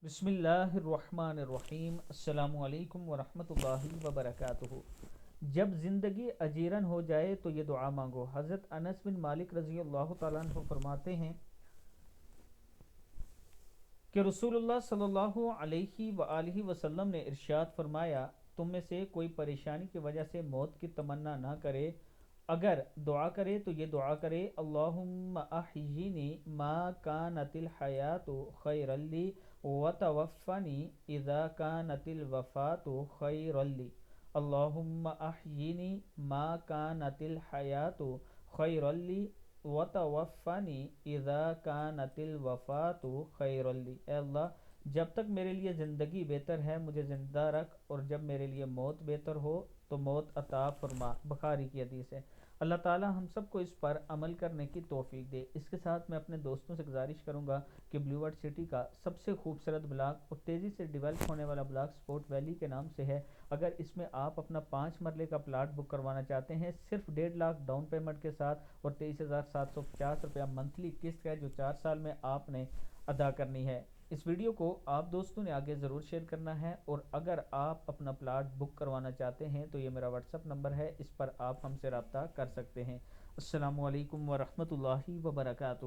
بسم اللہ الرحمن الرحیم۔ السلام علیکم ورحمۃ اللہ وبرکاتہ۔ جب زندگی اجیرن ہو جائے تو یہ دعا مانگو۔ حضرت انس بن مالک رضی اللہ تعالیٰ عنہ فرماتے ہیں کہ رسول اللہ صلی اللہ علیہ وآلہ وسلم نے ارشاد فرمایا، تم میں سے کوئی پریشانی کی وجہ سے موت کی تمنا نہ کرے، اگر دعا کرے تو یہ دعا کرے: اللہم احیینی ما کانت الحیات خیرا لی وتوفنی اذا کانت الوفات خیرا لی۔ اللہم احیینی ما کانت الحیات خیرا لی وتوفنی اذا کانت الوفات خیرا لی۔ اے اللہ، جب تک میرے لیے زندگی بہتر ہے مجھے زندہ رکھ، اور جب میرے لیے موت بہتر ہو تو موت عطا فرما۔ بخاری کی حدیث ہے۔ اللہ تعالیٰ ہم سب کو اس پر عمل کرنے کی توفیق دے۔ اس کے ساتھ میں اپنے دوستوں سے گزارش کروں گا کہ بلیو ورڈ سٹی کا سب سے خوبصورت بلاک اور تیزی سے ڈیولپ ہونے والا بلاک سپورٹ ویلی کے نام سے ہے۔ اگر اس میں آپ اپنا 5 مرلے کا پلاٹ بک کروانا چاہتے ہیں صرف 1.5 لاکھ ڈاؤن پیمنٹ کے ساتھ اور 23,750 روپیہ منتھلی قسط ہے جو 4 سال میں آپ نے ادا کرنی ہے۔ اس ویڈیو کو آپ دوستوں نے آگے ضرور شیئر کرنا ہے، اور اگر آپ اپنا پلاٹ بک کروانا چاہتے ہیں تو یہ میرا واٹس اپ نمبر ہے، اس پر آپ ہم سے رابطہ کر سکتے ہیں۔ السلام علیکم ورحمۃ اللہ وبرکاتہ۔